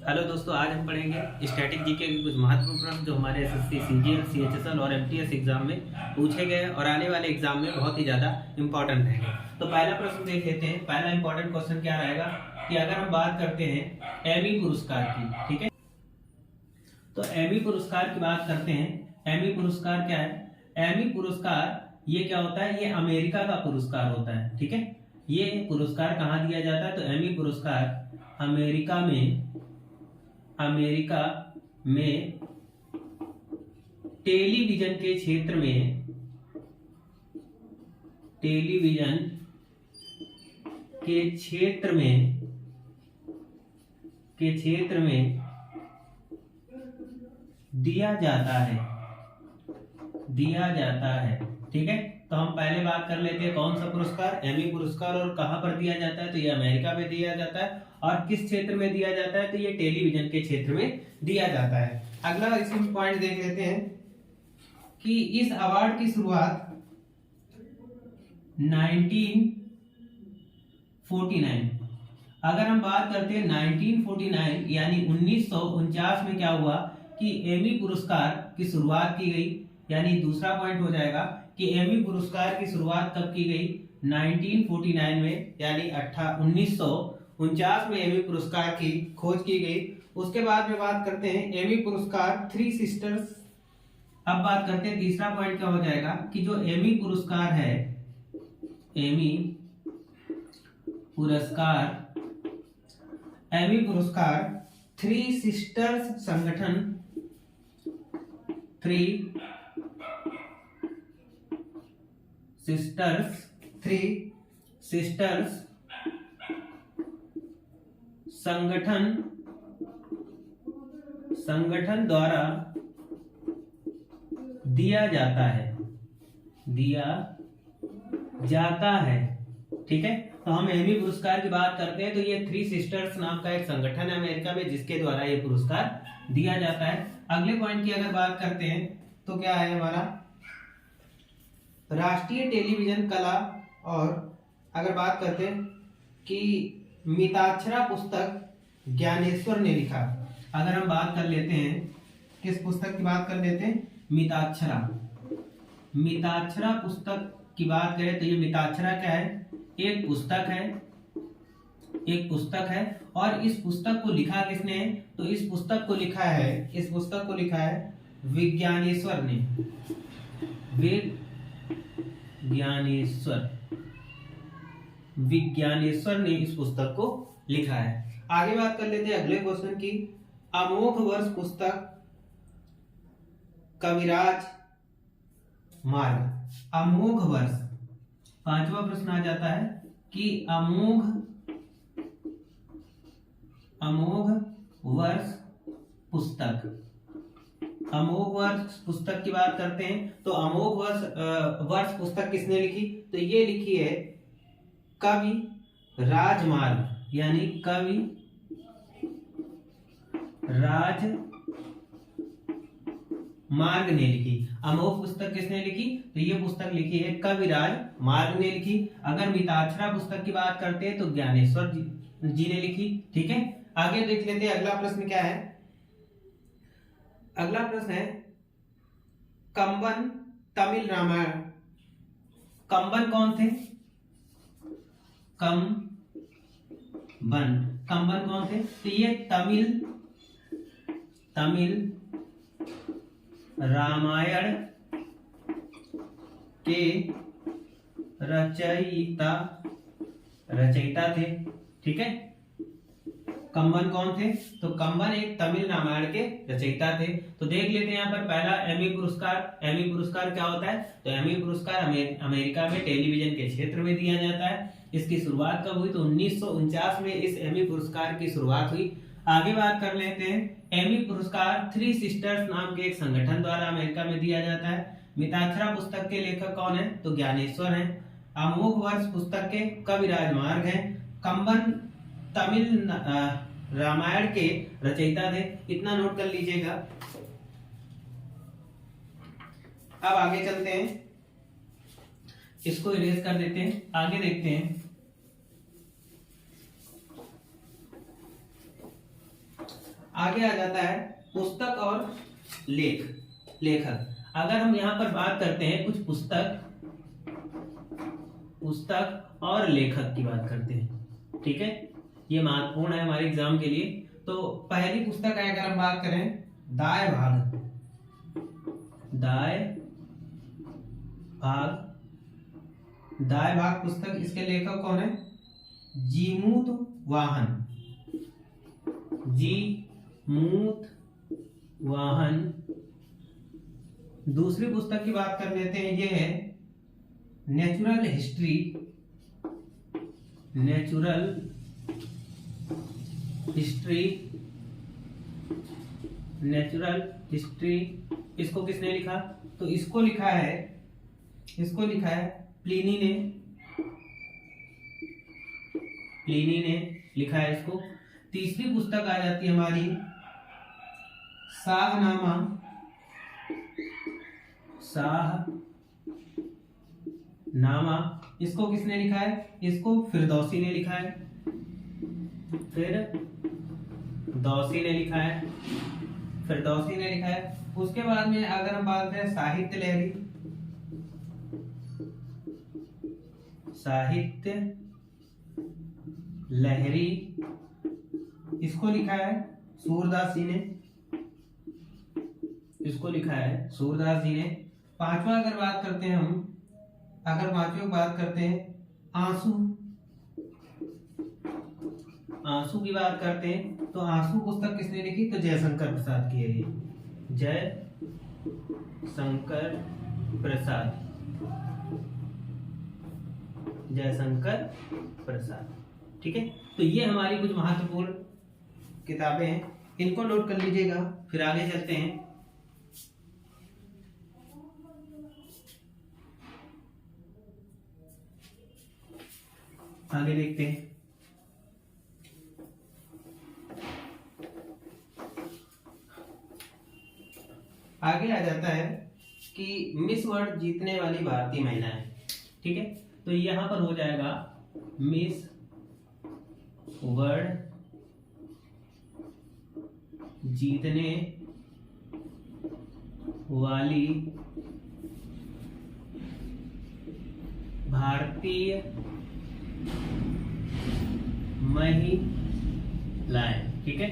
Hello दोस्तों, आज हम पढ़ेंगे स्टैटिक जीके के कुछ महत्वपूर्ण प्रश्न जो हमारे एसएससी, सीजीएल, सीएचएसएल और एमटीएस एग्जाम में पूछे गए और आने वाले एग्जाम में बहुत ही ज्यादा इंपॉर्टेंट रहेंगे। तो पहला प्रश्न देख लेते हैं। पहला इंपॉर्टेंट क्वेश्चन क्या रहेगा कि अगर हम बात करते हैं एमी पुरस्कार की, ठीक है, तो एमी पुरस्कार की बात करते हैं। एमी पुरस्कार क्या है? एमी पुरस्कार ये क्या होता है? ये अमेरिका का पुरस्कार होता है, ठीक है। ये पुरस्कार कहाँ दिया जाता है? तो एमी पुरस्कार अमेरिका में टेलीविजन के क्षेत्र में दिया जाता है, ठीक है। तो हम पहले बात कर लेते हैं कौन सा पुरस्कार, एमी पुरस्कार, और कहां पर दिया जाता है। तो ये अमेरिका में दिया जाता है। और किस क्षेत्र में दिया जाता है? तो ये टेलीविजन के क्षेत्र में दिया जाता है। अगला इसमें पॉइंट देख लेते हैं कि इस अवार्ड की शुरुआत 1949, अगर हम बात करते हैं 1949 यानी 1949 में क्या हुआ कि एमी पुरस्कार की शुरुआत की गई। यानी दूसरा पॉइंट हो जाएगा कि एमी पुरस्कार की शुरुआत कब की गई? 1949 में, यानी 1949 में एमी पुरस्कार की खोज की गई। उसके बाद में बात करते हैं एमी पुरस्कार थ्री सिस्टर्स। अब बात करते हैं तीसरा पॉइंट क्या हो जाएगा कि जो एमी पुरस्कार है, एमी पुरस्कार थ्री सिस्टर्स संगठन द्वारा दिया जाता है, ठीक है। तो हम एमी पुरस्कार की बात करते हैं तो ये थ्री सिस्टर्स नाम का एक संगठन है अमेरिका में, जिसके द्वारा ये पुरस्कार दिया जाता है। अगले पॉइंट की अगर बात करते हैं तो क्या है हमारा राष्ट्रीय टेलीविजन कला। और अगर बात करते हैं कि मिताक्षरा पुस्तक ज्ञानेश्वर ने लिखा। अगर हम बात कर लेते हैं किस पुस्तक की बात कर लेते हैं? मिताक्षरा पुस्तक की बात करें तो ये मिताक्षरा क्या है? एक पुस्तक है। और इस पुस्तक को लिखा किसने है? तो इस पुस्तक को लिखा है विज्ञानेश्वर ने। विज्ञानेश्वर ने इस पुस्तक को लिखा है। आगे बात कर लेते हैं अगले क्वेश्चन की। अमोघ वर्ष पुस्तक कविराज मार्ग। अमोघ वर्ष, पांचवा प्रश्न आ जाता है कि अमोघ वर्ष पुस्तक की बात करते हैं तो अमोघ वर्ष पुस्तक किसने लिखी? तो ये लिखी है कवि राजमार्ग, यानी कवि राजमार्ग ने लिखी। अमोघ पुस्तक किसने लिखी? तो ये पुस्तक लिखी है कवि राजमार्ग ने लिखी। अगर मिताक्षरा पुस्तक की बात करते हैं तो ज्ञानेश्वर जी ने लिखी, ठीक है। आगे देख लेते हैं अगला प्रश्न क्या है। अगला प्रश्न है कंबन तमिल रामायण। कंबन कौन थे? कंबन कौन थे? तो ये तमिल रामायण के रचयिता थे, ठीक है। कंबन कौन थे? तो कंबन एक तमिल रामायण के रचयिता थे। तो देख लेते हैं यहाँ पर पहला एमी पुरस्कार क्या होता है? तो एमी पुरस्कार अमेरिका में टेलीविजन के क्षेत्र में दिया जाता है। इसकी शुरुआत कब हुई? तो 1949 में इस एमी पुरस्कार की शुरुआत हुई। आगे बात कर लेते हैं एमी पुरस्कार थ्री सिस्टर्स नाम के एक संगठन द्वारा अमेरिका में दिया जाता है। मिताक्षरा पुस्तक के लेखक कौन है? तो ज्ञानेश्वर हैं। अमोघ वर्ष पुस्तक के कवि राजमार्ग हैं। कंबन तमिल रामायण के रचयिता थे। इतना नोट कर लीजिएगा। अब आगे चलते हैं, इसको इरेज कर देते हैं, आगे देखते हैं। आगे आ जाता है पुस्तक और लेखक। अगर हम यहाँ पर बात करते हैं कुछ पुस्तक और लेखक की बात करते हैं, ठीक है, ये महत्वपूर्ण है हमारे एग्जाम के लिए। तो पहली पुस्तक है, अगर हम बात करें दाय भाग पुस्तक, इसके लेखक कौन है? जीमूत वाहन। दूसरी पुस्तक की बात कर लेते हैं, ये है नेचुरल हिस्ट्री। इसको किसने लिखा? तो इसको लिखा है प्लिनी ने लिखा है इसको। तीसरी पुस्तक आ जाती है हमारी शाहनामा। इसको किसने लिखा है? इसको फिरदौसी ने लिखा है। उसके बाद में अगर हम बात करें साहित्य लहरी, इसको लिखा है सूरदास जी ने। पांचवा अगर बात करते हैं पांचवी बात करते हैं आंसू की बात करते हैं, तो आंसू पुस्तक किसने लिखी? तो जयशंकर प्रसाद की है ये, जयशंकर प्रसाद, ठीक है। तो ये हमारी कुछ महत्वपूर्ण किताबें हैं, इनको नोट कर लीजिएगा। फिर आगे चलते हैं। आगे देखते हैं। आगे आ जाता है कि मिस वर्ल्ड जीतने वाली भारतीय महिलाएं, ठीक है। तो यहां पर हो जाएगा मिस वर्ल्ड जीतने वाली भारतीय महिलाएं, ठीक है।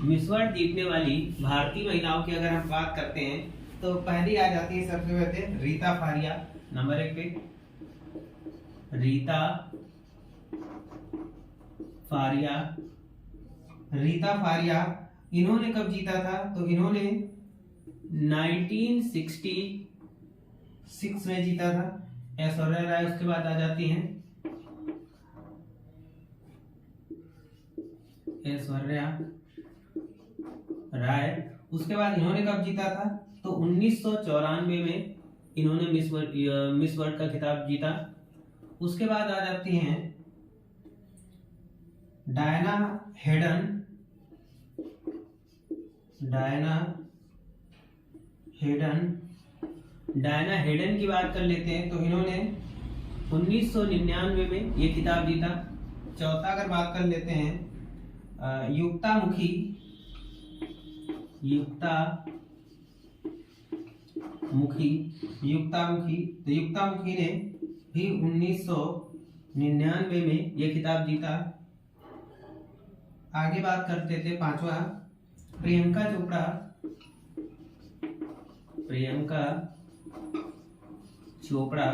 मिस वर्ल्ड जीतने वाली भारतीय महिलाओं की अगर हम बात करते हैं, तो पहली आ जाती है सबसे पहले रीता फारिया, नंबर 1 पे रीता फारिया। इन्होंने कब जीता था? तो इन्होंने 1966 में जीता था। ऐश्वर्या राय उसके बाद आ जाती हैं, ऐश्वर्या राय। उसके बाद इन्होंने कब जीता था? तो 1994 में इन्होंने मिस वर्ल्ड का खिताब जीता। उसके बाद आ जाती हैं डायना हेडन की बात कर लेते हैं, तो इन्होंने 1999 में ये खिताब जीता। चौथा अगर बात कर लेते हैं युक्तामुखी, तो युक्तामुखी ने भी 1999 में ये खिताब जीता। आगे बात करते थे पांचवा प्रियंका चोपड़ा।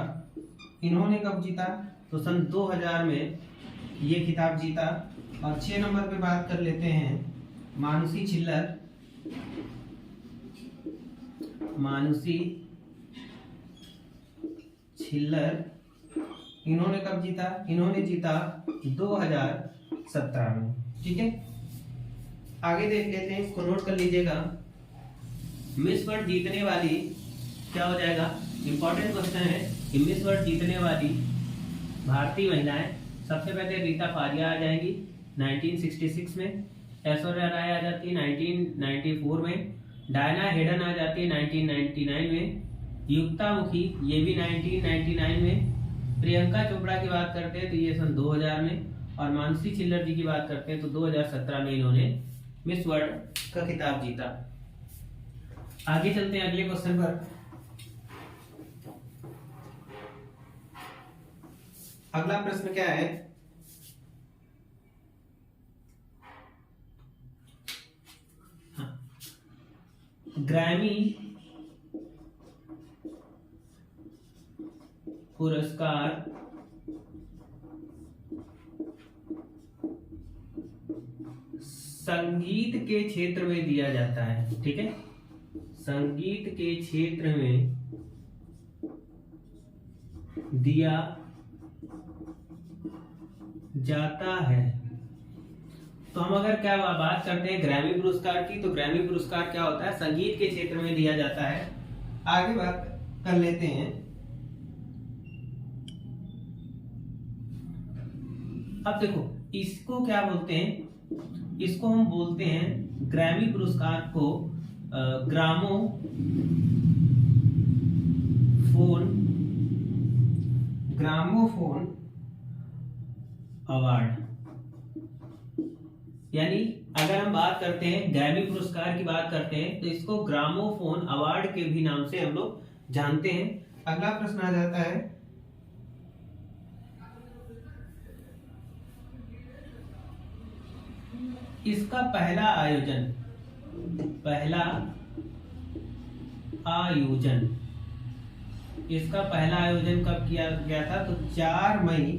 इन्होंने कब जीता? तो सन 2000 में ये खिताब जीता। और 6 नंबर पे बात कर लेते हैं मानुषी छिल्लर। इन्होंने कब जीता? इन्होंने जीता 2017 में, ठीक है। आगे देख लेते हैं, इसको नोट कर लीजिएगा। मिस वर्ल्ड जीतने वाली क्या हो जाएगा? इंपॉर्टेंट क्वेश्चन है कि मिस वर्ल्ड जीतने वाली भारतीय महिलाएं, सबसे पहले रीता फारिया आ जाएंगी 1966 में, ऐश्वर्या राय आ जाती है 1994 में, डायना हेडन आ जाती है 1999 में, युक्तामुखी ये भी 1999 में, प्रियंका चोपड़ा की बात करते हैं तो ये सन 2000 में, और मानसी छिल्लर जी की बात करते हैं तो 2017 में इन्होंने मिस वर्ल्ड का खिताब जीता। आगे चलते हैं अगले क्वेश्चन पर। अगला प्रश्न क्या है? ग्रैमी पुरस्कार संगीत के क्षेत्र में दिया जाता है, ठीक है, संगीत के क्षेत्र में दिया जाता है। तो हम अगर क्या बात करते हैं ग्रैमी पुरस्कार की, तो ग्रैमी पुरस्कार क्या होता है? संगीत के क्षेत्र में दिया जाता है। आगे बात कर लेते हैं। अब देखो इसको क्या बोलते हैं? इसको हम बोलते हैं ग्रैमी पुरस्कार को ग्रामोफोन अवार्ड। यानी अगर हम बात करते हैं ग्रैमी पुरस्कार की बात करते हैं तो इसको ग्रामोफोन अवार्ड के भी नाम से हम लोग जानते हैं। अगला प्रश्न आ जाता है, इसका पहला आयोजन इसका पहला आयोजन कब किया गया था? तो 4 मई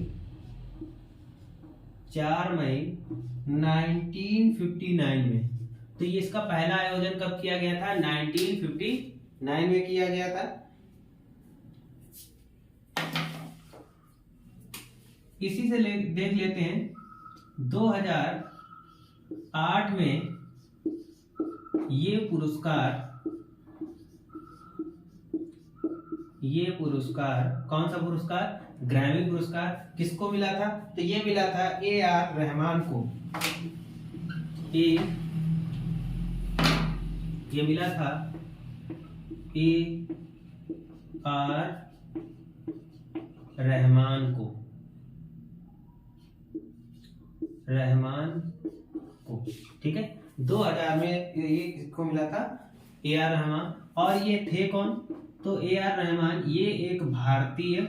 1959 में। तो ये इसका पहला आयोजन कब किया गया था? 1959 में किया गया था। इसी से देख लेते हैं 2008 में ये पुरस्कार कौन सा पुरस्कार? ग्रैमी पुरस्कार किसको मिला था? तो ये मिला था AR रहमान को। ये मिला था AR रहमान को, ठीक है। 2000 में ये किसको मिला था? AR रहमान। और ये थे कौन? तो AR रहमान ये एक भारतीय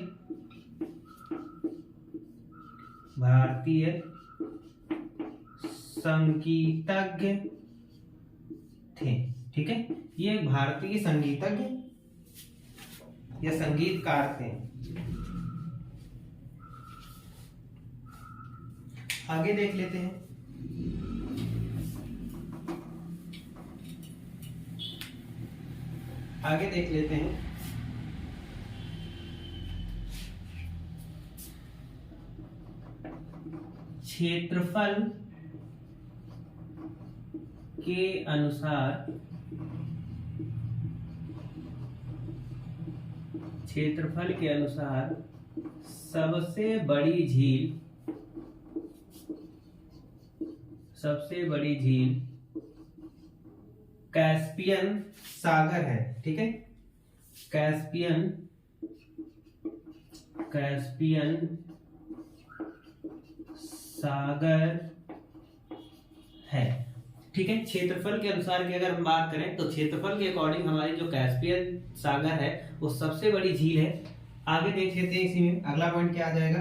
संगीतज्ञ थे, ठीक है। ये एक भारतीय संगीतज्ञ या संगीतकार थे। आगे देख लेते हैं। क्षेत्रफल के अनुसार सबसे बड़ी झील कैस्पियन सागर है, ठीक है। कैस्पियन सागर है, ठीक है। क्षेत्रफल के अनुसार की अगर हम बात करें तो क्षेत्रफल के अकॉर्डिंग हमारी जो कैस्पियन सागर है वो सबसे बड़ी झील है। आगे देख लेते हैं। इसी में अगला पॉइंट क्या आ जाएगा?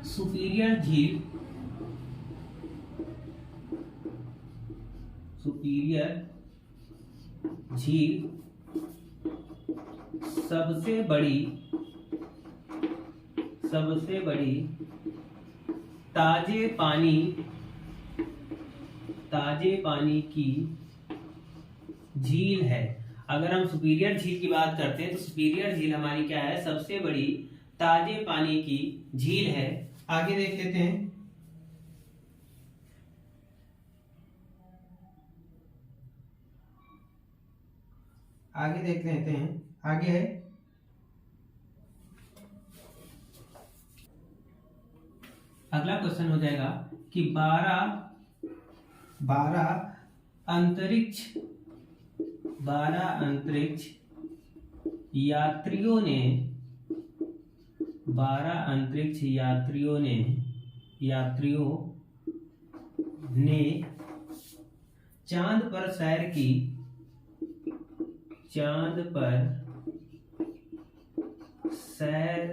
सुपीरियर झील सबसे बड़ी ताजे पानी की झील है। अगर हम सुपीरियर झील की बात करते हैं तो सुपीरियर झील हमारी क्या है? सबसे बड़ी ताजे पानी की झील है। आगे देख लेते हैं। आगे है अगला क्वेश्चन हो जाएगा कि 12 अंतरिक्ष यात्रियों ने चांद पर सैर की, चांद पर सैर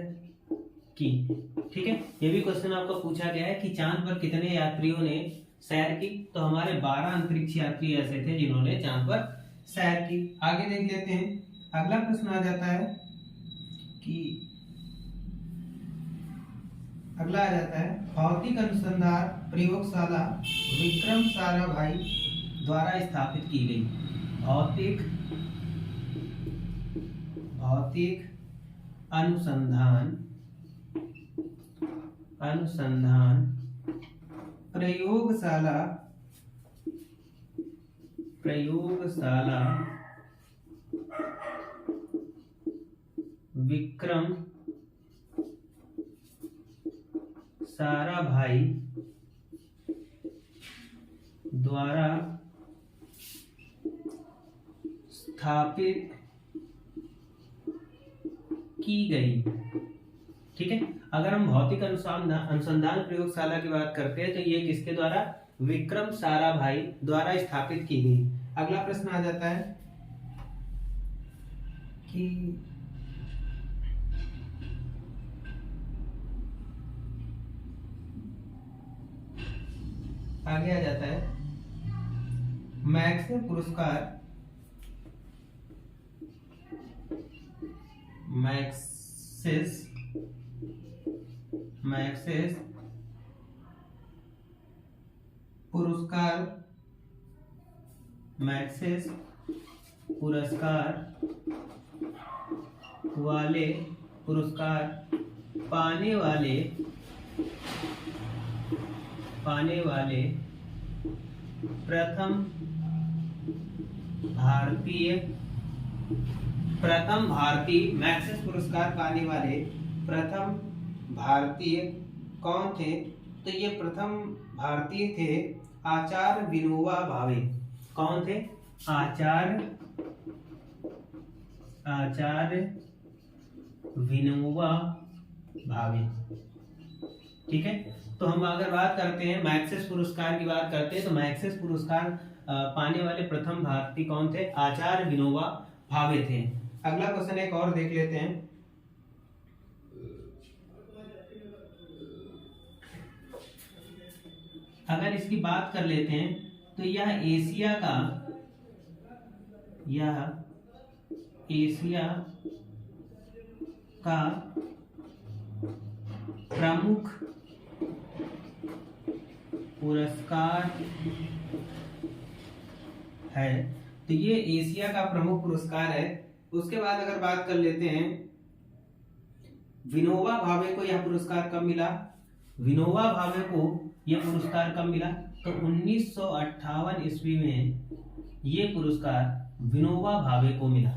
की। ठीक है, ये भी क्वेश्चन आपको पूछा गया है कि चांद पर कितने यात्रियों ने सैर की। तो हमारे 12 अंतरिक्ष यात्री ऐसे थे जिन्होंने चांद पर सैर की। आगे देख लेते हैं, अगला प्रश्न आ जाता है कि अगला आ जाता है भौतिक अनुसंधान प्रयोगशाला विक्रम साराभाई द्वारा स्थापित की गई। भौतिक अनुसंधान प्रयोगशाला विक्रम साराभाई द्वारा स्थापित की गई। ठीक है, अगर हम भौतिक अनुसंधान प्रयोगशाला की बात करते हैं तो ये किसके द्वारा, विक्रम साराभाई द्वारा स्थापित की गई। अगला प्रश्न आ जाता है कि आगे आ जाता है मैक्सेस पुरस्कार वाले पुरस्कार पाने वाले प्रथम भारतीय मैक्सेस पुरस्कार पाने वाले प्रथम भारतीय कौन थे? तो ये प्रथम भारतीय थे आचार्य विनोबा भावे। कौन थे? आचार्य विनोबा भावे। ठीक है, तो हम अगर बात करते हैं मैक्सेस पुरस्कार की बात करते हैं तो मैक्सेस पुरस्कार पाने वाले प्रथम भारतीय कौन थे? आचार्य विनोबा भावे थे। अगला क्वेश्चन एक और देख लेते हैं। अगर इसकी बात कर लेते हैं तो यह एशिया का प्रमुख पुरस्कार है। तो ये एशिया का प्रमुख पुरस्कार है। उसके बाद अगर बात कर लेते हैं विनोबा भावे को यह पुरस्कार कब मिला? विनोबा भावे को यह पुरस्कार कब मिला? तो 1958 ईस्वी में ये पुरस्कार विनोबा भावे को मिला।